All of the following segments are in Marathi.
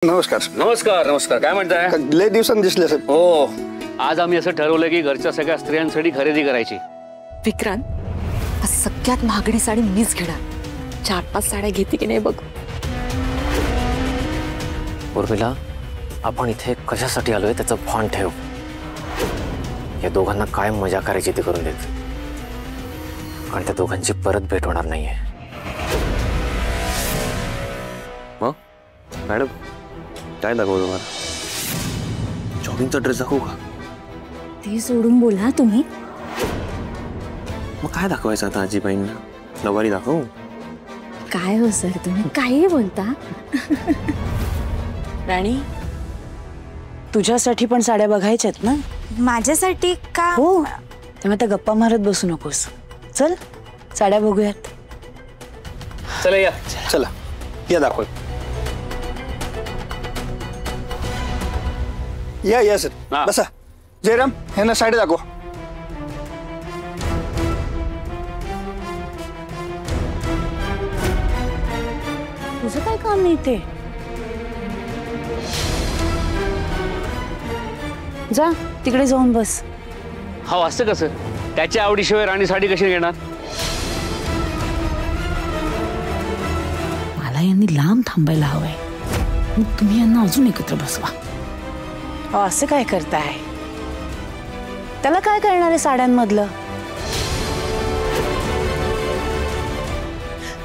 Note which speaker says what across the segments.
Speaker 1: नमस्कार.
Speaker 2: नमस्कार. नमस्कार. काय म्हणताय?
Speaker 1: लय दिवसांनी दिसले सर.
Speaker 2: हो, आज आम्ही असं ठरवलं की घरच्या सगळ्या स्त्रियांसाठी खरेदी करायची.
Speaker 3: विक्रांत, आज सगळ्यात महागडी साडी मीच घेणार. 4-5 साड्या घेते की नाही बघ.
Speaker 4: उर्मिला, आपण इथे कशासाठी आलोय त्याचं भान ठेव. या दोघांना काय मजा करायची ती करून देत, कारण त्या दोघांची परत भेट होणार नाहीये.
Speaker 5: मग मॅडम काय दाखवू तुम्हाला? जॉगिंगचा ड्रेस दाखवू का?
Speaker 6: ते सोडून बोला तुम्ही.
Speaker 5: मग काय दाखवायचं आता आजीबाईंना? नवारी दाखवू?
Speaker 6: काय हो सर, तुम्ही काही बोलता.
Speaker 7: राणी, तुझ्यासाठी पण साड्या बघायच्यात ना?
Speaker 6: माझ्यासाठी का?
Speaker 7: हो, त्यामुळे त्या गप्पा मारत बसू नकोस. चल साड्या बघूयात.
Speaker 2: चला या.
Speaker 1: चला या दाखव. या सर. बसा. जयराम, ह्यांना साडी दाखव.
Speaker 7: तुझं काय काम नाही ते? जा तिकडे जाऊन बस.
Speaker 2: हा, असं कसं? त्याच्या आवडीशिवाय राणी साडी कशी घेणार?
Speaker 7: मला यांनी लांब थांबायला हवंय. मग तुम्ही यांना अजून एकत्र बसवा. असं काय करताय? त्याला काय करणार आहे साड्यांमधलं?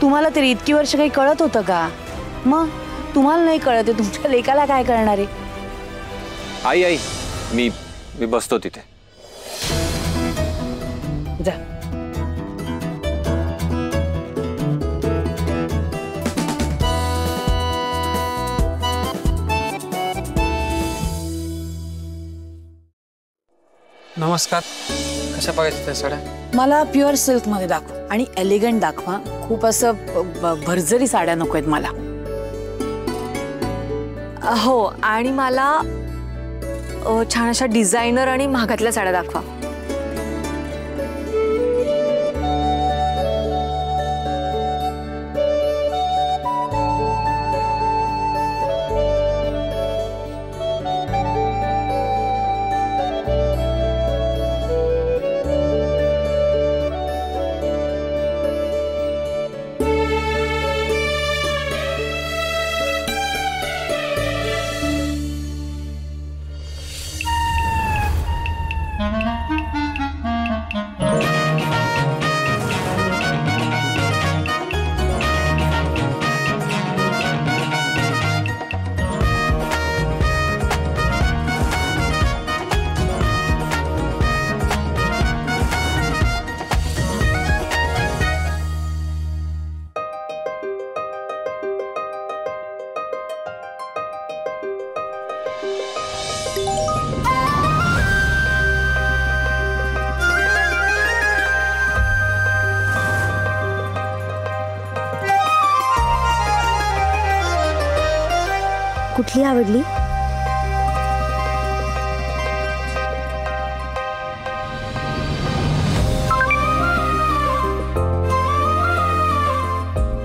Speaker 7: तुम्हाला तरी इतकी वर्ष काही कळत होतं का? मग तुम्हाला नाही कळत आहे, तुमच्या लेकाला काय करणार आहे?
Speaker 5: आई आई, मी बसतो तिथे.
Speaker 7: जा.
Speaker 8: नमस्कार. कशा पाहिजे त्या साड्या?
Speaker 7: मला प्युअर सिल्क मध्ये दाखवा आणि एलिगंट दाखवा. खूप असं भरजरी साड्या नको आहेत मला.
Speaker 3: हो, आणि मला छान अशा डिझायनर आणि महागातल्या साड्या दाखवा.
Speaker 6: कुठली आवडली?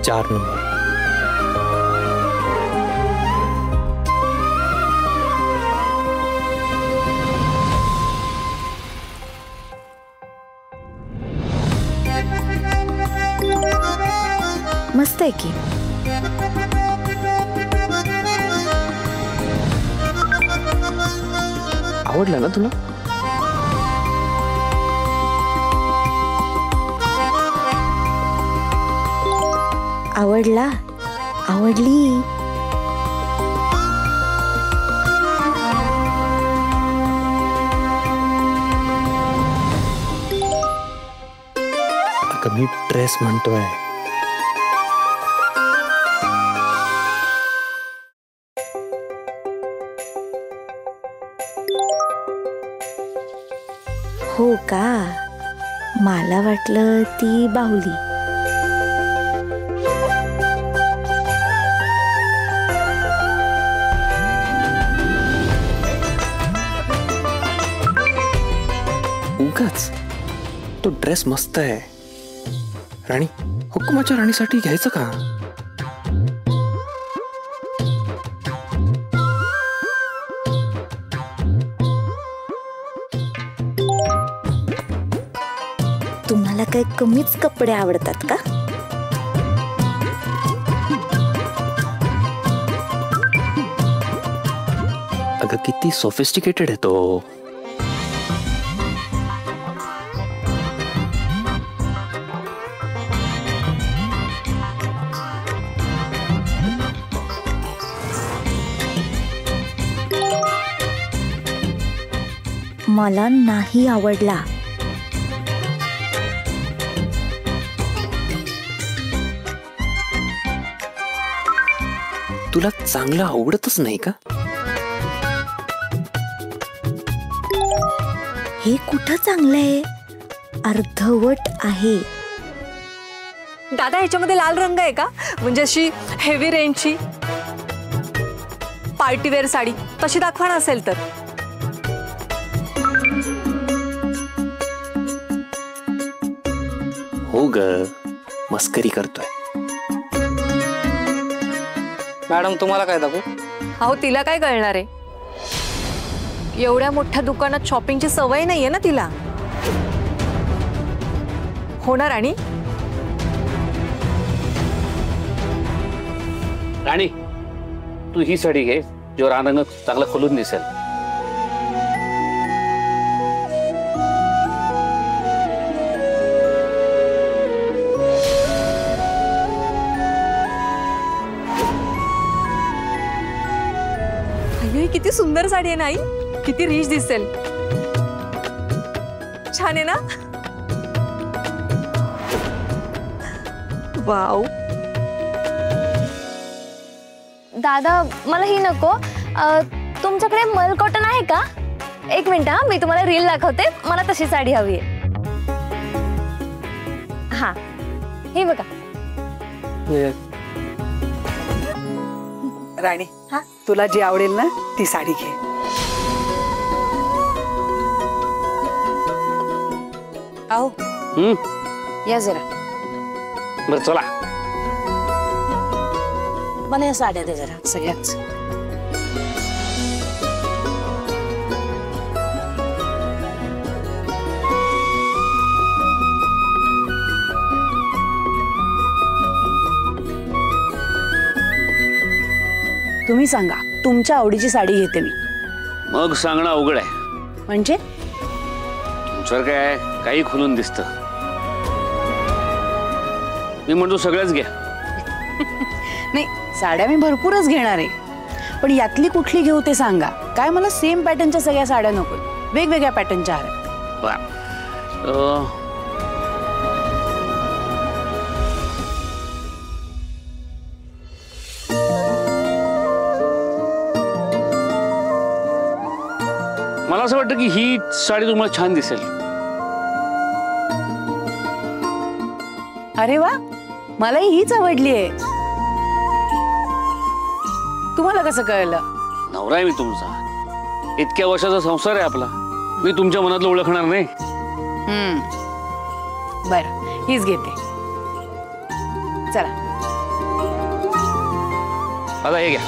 Speaker 4: चार नंबर.
Speaker 6: मस्त आहे की.
Speaker 4: आवडला ना तुला?
Speaker 6: आवडला? आवडली.
Speaker 4: अगं मी ड्रेस म्हणतोय.
Speaker 6: हो का? मला वाटलं ती बाहुली.
Speaker 5: उगाच तो ड्रेस मस्त आहे. राणी, हुकुमाच्या राणीसाठी घ्यायचं का?
Speaker 6: मला काही कमीच कपडे आवडतात का?
Speaker 5: अगं किती सोफिस्टिकेटेड आहे तो.
Speaker 6: मला नाही आवडला.
Speaker 5: तुला चांगलं आवडतच नाही का?
Speaker 6: हे कुठं चांगलं आहे? अर्धवट आहे.
Speaker 3: दादा ह्याच्यामध्ये लाल रंग आहे का? म्हणजे अशी हेवी रेंजची पार्टीवेअर साडी तशी दाखवा नसेल तर.
Speaker 5: हो ग, मस्करी करतोय.
Speaker 8: मॅडम तुम्हाला काय दाखवू?
Speaker 3: अहो तिला काय कळणार आहे? एवढ्या मोठ्या दुकानात शॉपिंगची सवय नाहीये ना तिला. हो ना राणी?
Speaker 2: राणी तू ही साडी घे, जो रंग चांगला खोलून दिसेल.
Speaker 3: अय्यो, ही किती सुंदर साडी आहे नाही? किती रिच दिसेल. छान आहे ना? वाव.
Speaker 9: दादा मला ही नको. तुमच्याकडे मल कॉटन आहे का? एक मिनिट हा, मी तुम्हाला रील दाखवते. मला तशी साडी हवी आहे. हा हे बघा.
Speaker 10: राणी तुला जी आवडेल ना ती साडी घे.
Speaker 7: आओ या जरा.
Speaker 2: बरं चला.
Speaker 7: मला या साड्या दे जरा सगळ्याच. तुम्ही सांगा, तुमच्या आवडीची साडी घेते मी.
Speaker 2: मग सांगणं अवघड आहे.
Speaker 7: म्हणजे
Speaker 2: तुमच्यावर काय काही खुलून दिसतं. मी म्हणतो सगळ्याच घ्या.
Speaker 7: नाही, साड्या मी भरपूरच घेणार आहे, पण यातली कुठली घेऊ ते सांगा. काय मला सेम पॅटर्नच्या सगळ्या साड्या नको, वेगवेगळ्या पॅटर्नच्या हव्या.
Speaker 2: मला असं वाटतं की ही साडी तुम्हाला छान दिसेल.
Speaker 7: अरे वा, मलाही हीच आवडली आहे. तुम्हाला कसं कळलं?
Speaker 2: नवरा आहे मी तुमचा. इतक्या वर्षाचा संसार आहे आपला. मी तुमच्या मनातलं ओळखणार नाही.
Speaker 7: बरं, हीच घेते. चला
Speaker 2: आता हे घ्या.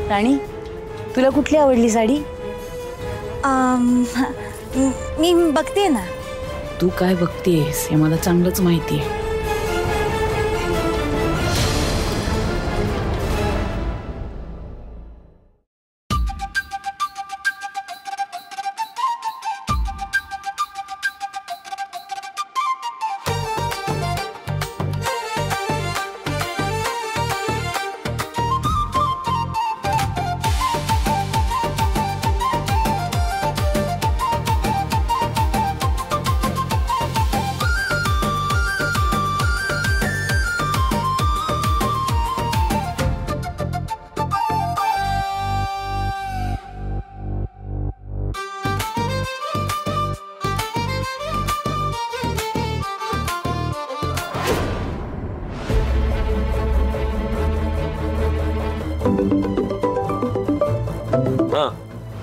Speaker 7: राणी, तुला कुठली आवडली साडी?
Speaker 6: मी बघते ना.
Speaker 7: तू काय बघतेस हे मला चांगलंच माहिती आहे.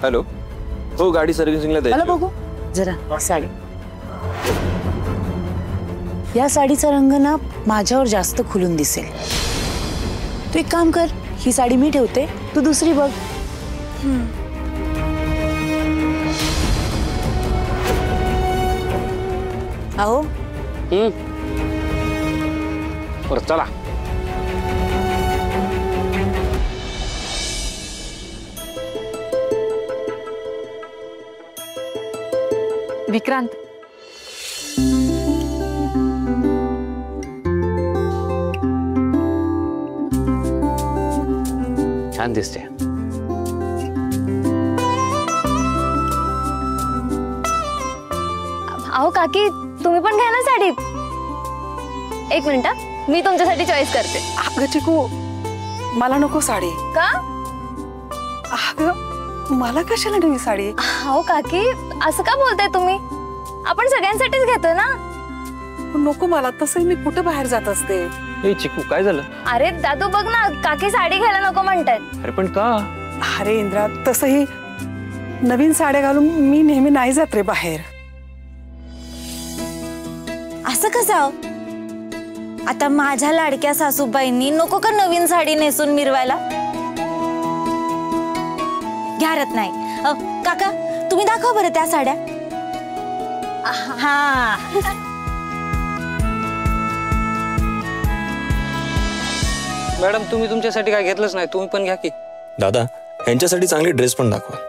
Speaker 5: हॅलो, हो गाडी सर्व्हिसिंगला
Speaker 7: मला
Speaker 5: द्यायची.
Speaker 7: बघू जरा साडी. या साडीचा रंग ना माझ्यावर जास्त खुलून दिसेल. तू एक काम कर, ही साडी मी ठेवते, तू दुसरी बघ. अहो
Speaker 2: बरं चला.
Speaker 3: विक्रांत,
Speaker 2: छान दिसते.
Speaker 9: अहो काकी, तुम्ही पण घ्या ना साडी. एक मिनिट हा, मी तुमच्यासाठी चॉईस करते.
Speaker 10: अगं चिकू, मला नको साडी.
Speaker 9: का?
Speaker 10: अगं मला कशाला नवी साडी?
Speaker 9: अहो काकी, असं का बोलताय तुम्ही? आपण सगळ्यांसाठीच घेतोय ना.
Speaker 10: नको मला, तसं मी कुठं बाहेर जात असते.
Speaker 5: ए चिकू, काय झालं?
Speaker 9: अरे दादू बघ ना, काकी साडी घ्यायला नको म्हणतायत.
Speaker 5: अरे पण का?
Speaker 10: अरे इंद्रा, तसंही नवीन साड्या घालून मी नेहमी नाही जात रे बाहेर.
Speaker 6: असं कसं? आता माझ्या लाडक्या सासूबाईंनी नको का नवीन साडी नेसून मिरवायला? घ्यारत नाही. काका, तुम्ही दाखवा बरं त्या साड्या. हा
Speaker 8: मॅडम, तुम्ही तुमच्यासाठी काय घेतलंच नाही, तुम्ही पण घ्या की.
Speaker 5: दादा, यांच्यासाठी चांगले ड्रेस पण दाखवा.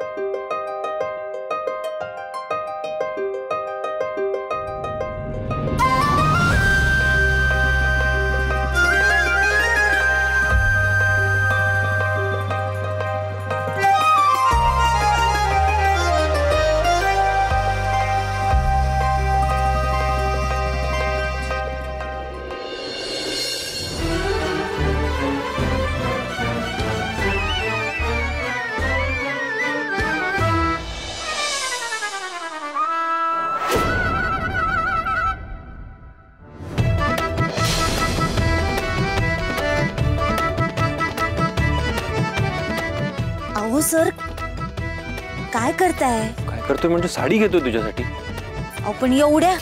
Speaker 6: अहो सर, काय करताय?
Speaker 5: काय करतोय म्हणजे साडी घेतोय तुझ्यासाठी.
Speaker 6: अहो पण एवढ्या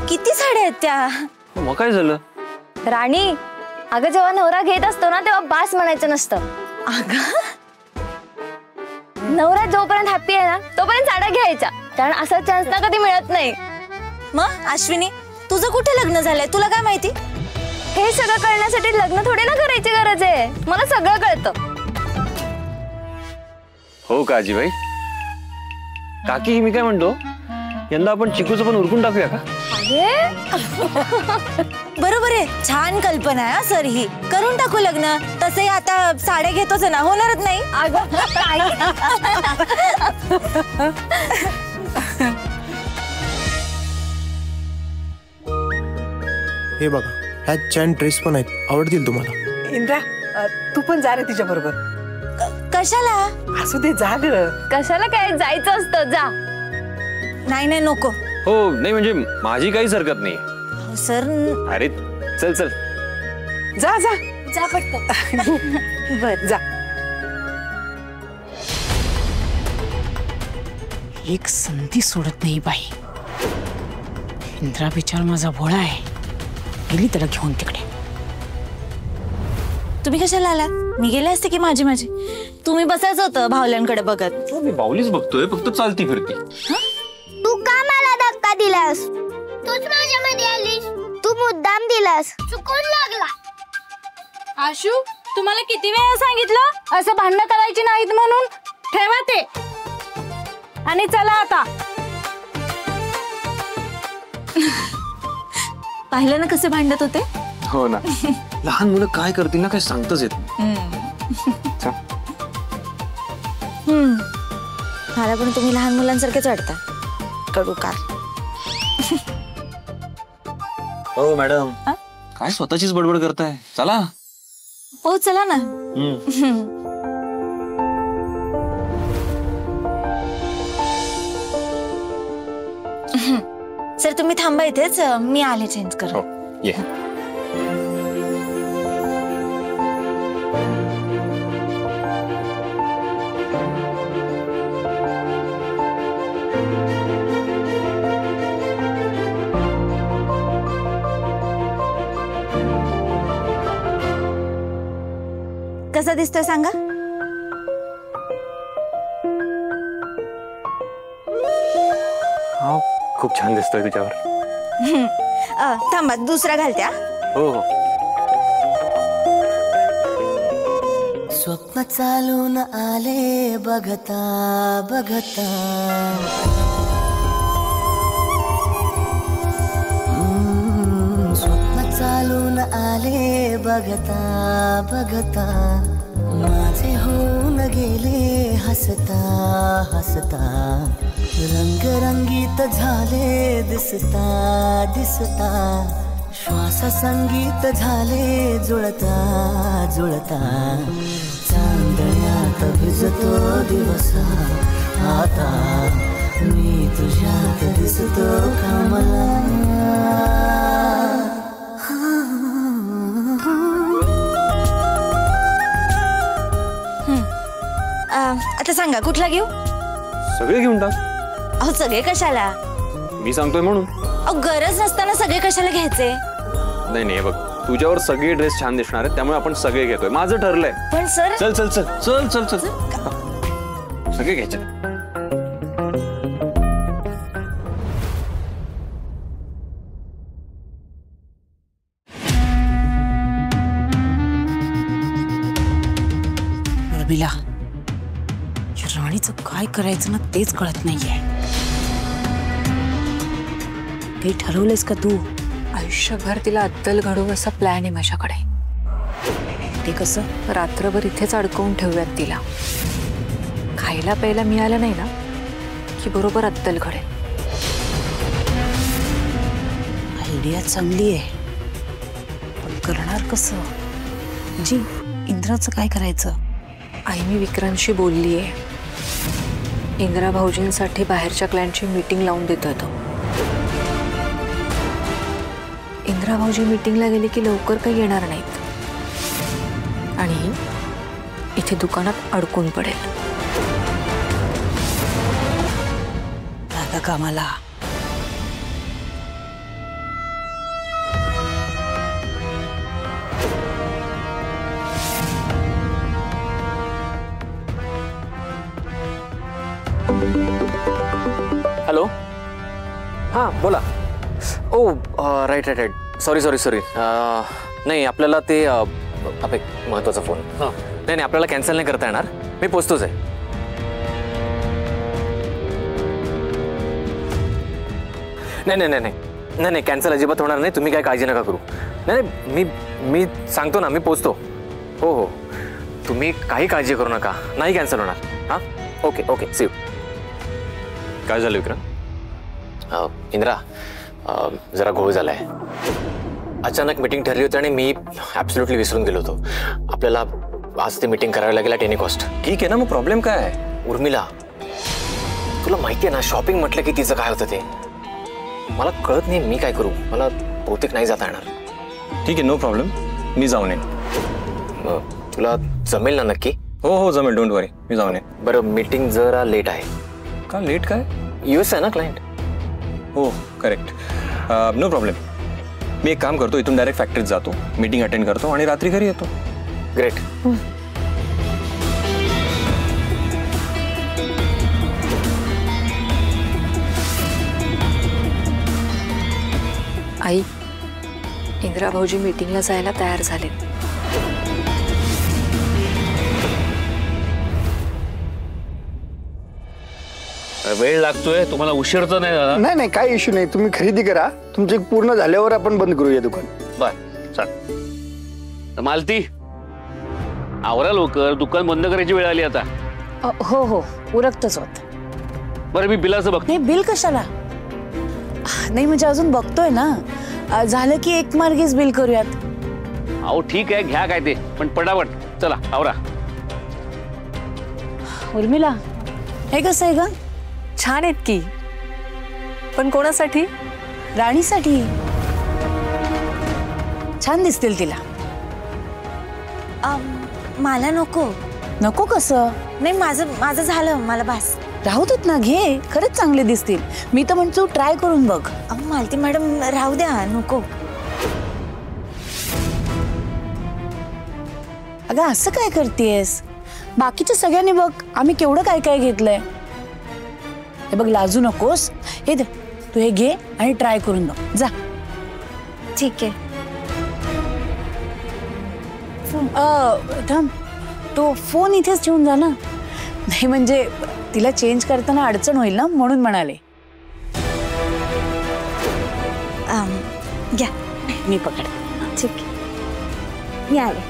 Speaker 6: किती साड्या आहेत त्या?
Speaker 5: मग काय झालं?
Speaker 9: राणी, अगं जेव्हा नवरा घेत असतो ना, तेव्हा बास म्हणायचं नसतं. नवरा जोपर्यंत हॅप्पी आहे ना, तोपर्यंत साड्या घ्यायच्या, कारण असा चान्स ना कधी मिळत नाही.
Speaker 6: मग अश्विनी, तुझं कुठे लग्न झालंय? तुला काय माहिती?
Speaker 9: हे सगळं कळण्यासाठी लग्न थोडी ना करायची गरज आहे. मला सगळं कळतं.
Speaker 5: हो का आजीबाई? काकी, मी काय म्हणतो, यंदा आपण चिकूचं पण उरकून टाकूया का?
Speaker 6: बरोबर आहे, छान कल्पना आहे सर ही. करून टाकू लग्न. तसे आता साड्या घेतोच ना, होणारच नाही.
Speaker 11: हे बघा, ह्यात छान ड्रेस पण आहेत, आवडतील तुम्हाला.
Speaker 10: इंद्रा, तू पण जा रे तिच्या बरोबर.
Speaker 6: कशाला?
Speaker 10: असू दे, जा ग.
Speaker 9: कशाला काय, जायचं असतं, जा.
Speaker 6: नाही नाही, नको.
Speaker 5: हो, नाही म्हणजे माझी काहीच हरकत नाही.
Speaker 6: सर.
Speaker 5: अरे चल चल,
Speaker 10: जा जा
Speaker 6: जा पटकन.
Speaker 10: बर जा.
Speaker 7: एक संधी सोडत नाही बाई. इंद्रा बिचार माझा भोळा आहे, गेली त्याला घेऊन तिकडे.
Speaker 6: तुम्ही कशाला आलात? मी गेले असते की माझी माझी. तुम्ही बसायचं होतं भावल्यांकडे बघत.
Speaker 5: मी बाहुलीच बघतोय, फक्त चालती फिरती.
Speaker 12: तू का मला धक्का दिलास? तूच माझ्यामध्ये आलीस. तू मुद्दाम दिलास. चुकून लागला.
Speaker 9: आशू, तुम्हाला किती वेळा सांगितलं असं भांडणं करायची नाहीत म्हणून? ठेवा ते आणि चला आता.
Speaker 6: पाहिलं ना कसे भांडत होते?
Speaker 5: हो ना. लहान मुलं काय करतील ना, काय सांगताच येत नाही.
Speaker 6: मला पण तुम्ही लहान मुलांसारखेच वाटता. कडू कार.
Speaker 5: हो मॅडम, काय स्वतःचीच बडबड करताय? चला.
Speaker 6: हो चला ना. सर तुम्ही थांबा इथेच, मी आले चेंज कर.
Speaker 5: ये.
Speaker 6: कसा दिसतोय सांगा?
Speaker 4: हा खूप छान दिसतोय तुझ्यावर.
Speaker 6: थांबा दुसरा घालत्या.
Speaker 4: हो हो.
Speaker 13: स्वप्न चालून आले बघता बघता, स्वप्न चालून आले बघता बघता, माझे होऊन गेले हसता हसता, रंगरंगीत झाले दिसता दिसता, श्वास संगीत झाले जुळता जुळता, चांदण्यात भिजतो दिवस आता, मी तुझ्यात दिसतो कमला.
Speaker 6: आता सांगा कुठला घेऊ?
Speaker 5: सगळे घेऊन टाक.
Speaker 6: अहो सगळे कशाला?
Speaker 5: मी सांगतोय म्हणून.
Speaker 6: अहो गरज नसताना सगळे कशाला घ्यायचे?
Speaker 5: नाही नाही बघ, तुझ्यावर सगळे ड्रेस छान दिसणार आहेत त्यामुळे आपण सगळे घेतोय. माझं ठरलंय.
Speaker 6: पण सर
Speaker 5: चल चल चल चल चल चल सगळे घ्यायचे.
Speaker 7: रबिला, राणीचं काय करायचं ना तेच कळत नाहीये. काही ठरवलंयस का तू?
Speaker 3: आयुष्यभर तिला अद्दल घडवू असा प्लॅन आहे माझ्याकडे.
Speaker 7: ते कसं?
Speaker 3: रात्रभर इथेच अडकवून ठेवूयात तिला. खायला प्यायला मिळालं नाही ना की बरोबर अद्दल घडेल.
Speaker 7: आयडिया चांगली आहे, पण करणार कसं? जी इंद्राचं काय करायचं?
Speaker 3: आई मी विक्रांतशी बोलली आहे. इंदिरा भाऊजींसाठी बाहेरच्या क्लायंटची मीटिंग लावून देतोय तो. इंदिरा भाऊजी मीटिंगला गेले की लवकर काही येणार नाहीत आणि इथे दुकानात अडकून पडेल.
Speaker 7: दादा कामाला.
Speaker 4: हॅलो. हां बोला. Oh right right right. Sorry sorry sorry. नाही आपल्याला ते आप एक महत्त्वाचा फोन. हां नाही नाही आपल्याला कॅन्सल नाही करता येणार. मी पोचतोच आहे. नाही नाही नाही नाही नाही नाही कॅन्सल अजिबात होणार नाही. तुम्ही काय काळजी नका करू. नाही नाही मी सांगतो ना मी पोचतो. हो हो तुम्ही काही काळजी करू नका. नाही कॅन्सल होणार. हां ओके ओके सी यू.
Speaker 5: काय झालं विक्रम?
Speaker 4: इंद्रा जरा घोळ झालाय. अचानक मीटिंग ठरली होती आणि मी ॲब्सोल्युटली विसरून गेलो होतो. आपल्याला आज ते मीटिंग करावी लागेल ॲट एनी कॉस्ट.
Speaker 5: ठीक आहे ना मग प्रॉब्लेम काय आहे?
Speaker 4: उर्मिला तुला माहिती आहे ना शॉपिंग म्हटलं की तिचं काय होतं ते. मला कळत नाही मी काय करू. मला बहुतेक नाही जाता येणार.
Speaker 5: ठीक आहे नो प्रॉब्लेम. मी जाऊन येईन.
Speaker 4: तुला जमेल ना नक्की?
Speaker 5: हो हो जमेल. डोंट वरी मी जाऊन येईन.
Speaker 4: बरं मीटिंग जरा लेट आहे
Speaker 5: का? लेट काय?
Speaker 4: US आहे ना क्लायंट.
Speaker 5: हो करेक्ट. No problem. मी एक काम करतो इथून डायरेक्ट फॅक्टरीत जातो मीटिंग अटेंड करतो आणि रात्री घरी येतो.
Speaker 4: ग्रेट.
Speaker 3: आई इंदिरा भाऊजी मीटिंगला जायला तयार झाले.
Speaker 2: वेळ लागतोय तुम्हाला. उशीर तर नाही झाला?
Speaker 1: नाही नाही काही इश्यू नाही. तुम्ही खरेदी करा. तुमचे पूर्ण झाल्यावर आपण बंद करूया दुकान.
Speaker 2: बर चल. मालती आवरा लवकर. दुकान बंद करायची वेळ आली आता.
Speaker 7: हो हो उरकतच होत.
Speaker 2: बरं मी बिलाचं बघतो.
Speaker 7: नाही बिल कशाला? नाही म्हणजे अजून बघतोय ना. झालं की एक मार्गीच बिल करूयात.
Speaker 2: अहो ठीक आहे घ्या काय ते पण पटापट चला आवरा.
Speaker 7: उर्मिला हे कसं आहे ग?
Speaker 3: छान आहेत की. पण कोणासाठी?
Speaker 7: राणीसाठी. छान दिसतील तिला.
Speaker 6: मला नको.
Speaker 7: नको कसं?
Speaker 6: नाही माझं झालं. मला बस.
Speaker 7: राहू देत ना. घे खरंच चांगले दिसतील. मी तर म्हणतो ट्राय करून बघ.
Speaker 6: मालती मॅडम राहू द्या. नको.
Speaker 7: अगं असं काय करतेस? बाकीच्या सगळ्यांनी बघ आम्ही केवढं काय काय घेतलंय. हे बघ लाजू नकोस. हे दे, तू हे घे आणि ट्राय करून बघ. जा.
Speaker 6: ठीक आहे.
Speaker 7: थांब, तो फोन इथेच ठेवून जा ना. नाही म्हणजे तिला चेंज करताना अडचण होईल ना, म्हणून म्हणाले.
Speaker 6: घ्या,
Speaker 7: मी पकड.
Speaker 6: ठीक आहे, मी आले.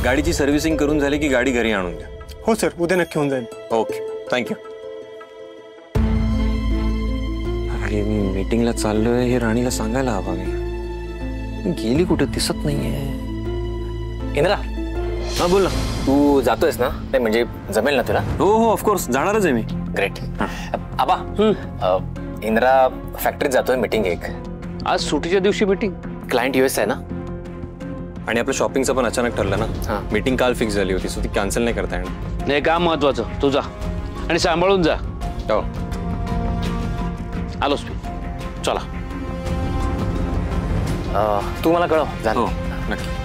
Speaker 5: गाडीची सर्व्हिसिंग करून झाली की गाडी घरी आणून द्या.
Speaker 11: हो सर, उद्या नक्की होऊन जाईल.
Speaker 5: Okay, thank you. अरे मी मीटिंगला चाललोय हे राणीला सांगायला हवा. मी गेली कुठे दिसत नाहीये.
Speaker 4: इंद्रा,
Speaker 5: हा बोल ना.
Speaker 4: तू जातोयस ना? नाही म्हणजे जमेल ना तुला?
Speaker 5: हो हो ऑफकोर्स, जाणारच आहे मी.
Speaker 4: ग्रेट. आबा, इंद्रा फॅक्टरीत जातोय, मीटिंग एक.
Speaker 2: आज सुट्टीच्या दिवशी मीटिंग?
Speaker 4: क्लायंट US आहे ना,
Speaker 5: आणि आपलं शॉपिंगचं पण अचानक ठरलं ना. मीटिंग काल फिक्स झाली होती, सो ती कॅन्सल नाही करता येणार.
Speaker 2: नाही, काम महत्वाचं. तू जा आणि सांभाळून जा.
Speaker 5: हो,
Speaker 2: आलोच मी. चला.
Speaker 4: तू मला कळव.
Speaker 5: हो नक्की.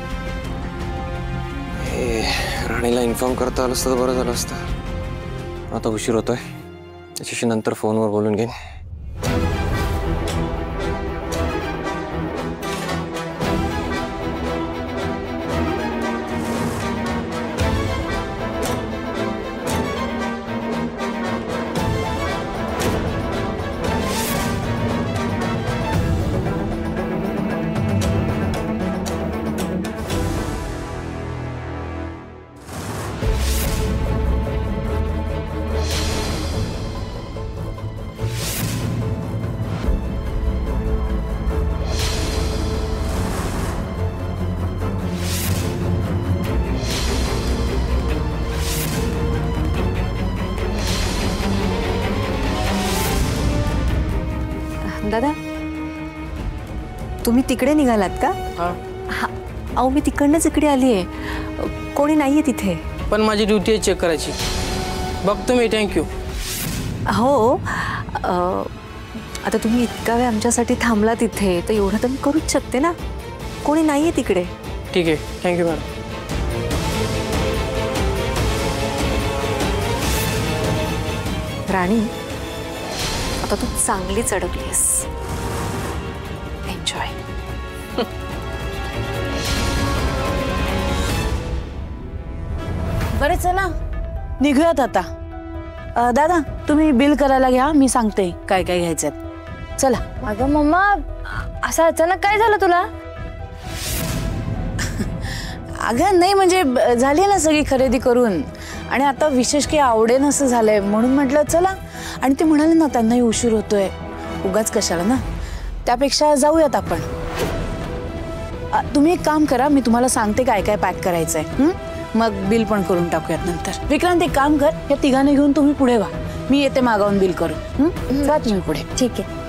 Speaker 5: राणीला इन्फॉर्म करता आलं असतं तर बरं झालं असतं. आता उशीर होतोय, त्याच्याशी नंतर फोनवर बोलून घेईन.
Speaker 3: दादा, तुम्ही तिकडे निघालात का? हा, अहो मी तिकडनंच इकडे आली आहे. कोणी नाहीये तिथे.
Speaker 8: पण माझी ड्युटी आहे चेक करायची. बघतो मी. थँक्यू.
Speaker 3: हो, आता तुम्ही इतका वेळ आमच्यासाठी थांबला तिथे, तर एवढं तर मी करूच शकते ना. कोणी नाहीये तिकडे.
Speaker 8: ठीक आहे, थँक्यू मॅडम.
Speaker 3: राणी, आता तू चांगलीच अडकलीस. एन्जॉय.
Speaker 7: बरं चला निघूयात आता. दादा तुम्ही बिल करायला घ्या, मी सांगते काय काय घ्यायचं. चला.
Speaker 9: अगं मम्मा, असं अचानक काय झालं तुला?
Speaker 7: अगं नाही म्हणजे झाली ना सगळी खरेदी करून, आणि आता विशेष काही आवडेन असं झालंय, म्हणून म्हटलं चला. आणि ते म्हणाले ना त्यांनाही उशीर होतोय, उगाच कशाला ना, त्यापेक्षा जाऊयात आपण. तुम्ही एक काम करा, मी तुम्हाला सांगते काय काय पॅक करायचंय, मग बिल पण करून टाकूयात नंतर. विक्रांत एक काम कर, या तिघांना घेऊन तुम्ही पुढे व्हा, मी येते मागावून बिल करून. जा तुम्ही पुढे.
Speaker 6: ठीक आहे.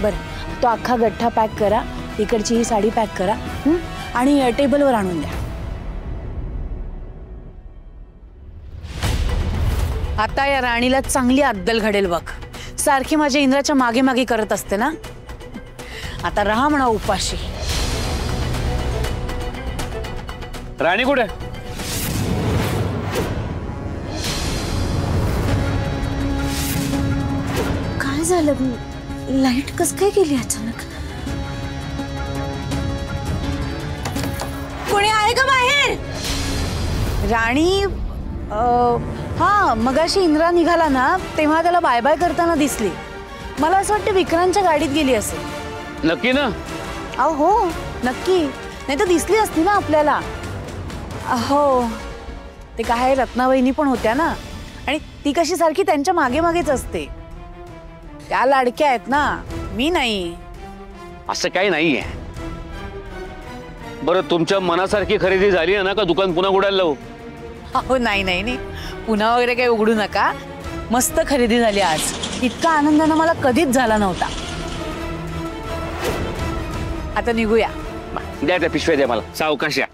Speaker 7: बरं, तो अख्खा गठ्ठा पॅक करा, इकडची ही साडी पॅक करा, आणि टेबलवर आणून द्या. आता या राणीला चांगली अद्दल घडेल बघ. सारखी माझ्या इंद्राच्या मागे मागे करत असते ना, आता राहा म्हणा उपाशी.
Speaker 2: राणी कुठे?
Speaker 6: काय झालं? लाईट कस काय गेली अचानक? कोणी आहे का बाहेर?
Speaker 7: राणी हा मगाशी इंद्रा निघाला ना, तेव्हा त्याला बाय बाय करताना दिसली. मला असं वाटतं विक्रांतच्या गाडीत गेली असेल.
Speaker 2: नक्की ना?
Speaker 7: हो नक्की, नाही तर दिसली असती ना आपल्याला. हो, ते काय रत्नावहिनी पण होत्या ना, आणि ती कशी सारखी त्यांच्या मागे मागेच असते. त्या लाडक्या आहेत ना, मी नाही.
Speaker 2: असं काही नाहीये. बरं, तुमच्या मनासारखी खरेदी झाली ना का दुकान पुन्हा उघडायला लावू?
Speaker 7: हो नाही नाही नाही, पुन्हा वगैरे काही उघडू नका. मस्त खरेदी झाली आज. इतका आनंदानं मला कधीच झाला नव्हता. आता निघूया,
Speaker 2: द्या त्या पिशव्या द्या मला, सावकाश या.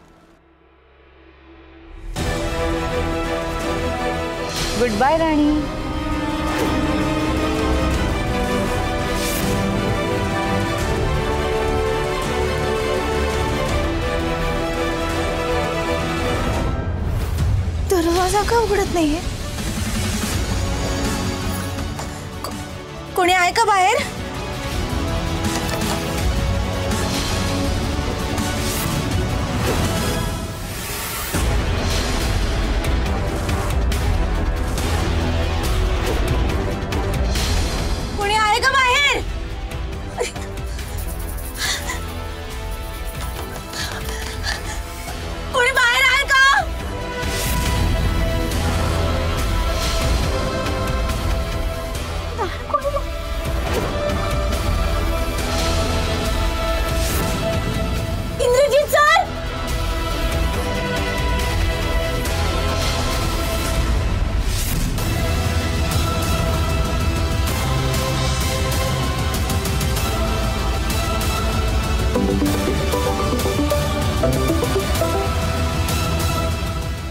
Speaker 7: गुड बाय राणी.
Speaker 6: दरवाजा का उघडत नाहीये? कोणी आहे का बाहेर? कोणी आहे का बाहेर? कोणी बाहेर आहे का? इंद्रजीत सर,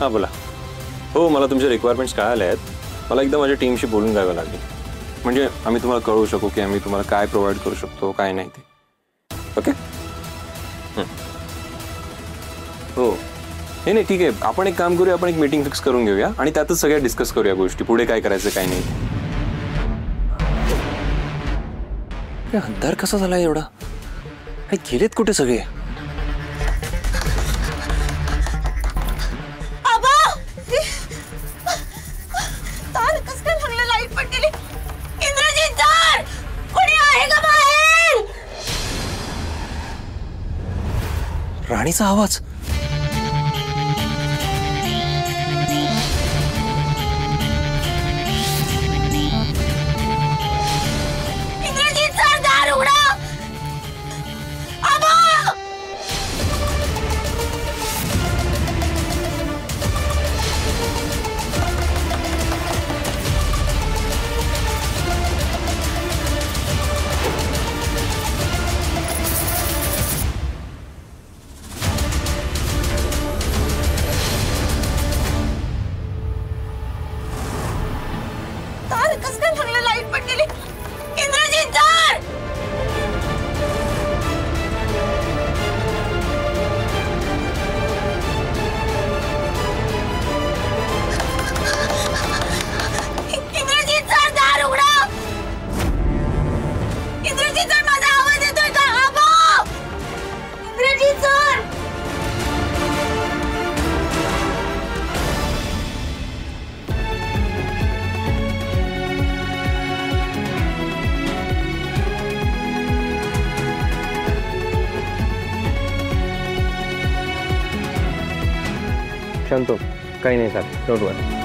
Speaker 5: हां बोला. हो, मला तुमच्या रिक्वायरमेंट्स कळाल्या आहेत. मला एकदा माझ्या टीमशी बोलून जावं लागेल, म्हणजे आम्ही तुम्हाला कळवू शकू की आम्ही तुम्हाला काय प्रोव्हाइड करू शकतो, काय नाही ते. ओके. हो नाही ठीक आहे. आपण एक काम करूया, आपण एक मीटिंग फिक्स करून घेऊया आणि त्यातच सगळ्या डिस्कस करूया गोष्टी, पुढे काय करायचं काय नाही. अंधार कसा झाला एवढा? गेलेत कुठे सगळे?
Speaker 6: लाईट पण गेली. इंद्रजीत सर, कोणी आहे का बाहेर?
Speaker 5: राणीचा आवाज.
Speaker 6: इंद्रजीत सर, दार उघडा. आबा! कसं काय लागलं? लाईट पण गेली. इंद्रजीत सर, इंद्रजीत सर, दार उघडा. इंद्रजीत सर, माझा आवाज येतोय का? आबा! इंद्रजीत सर,
Speaker 5: शांतो, काही नाही सर, डोंट वरी.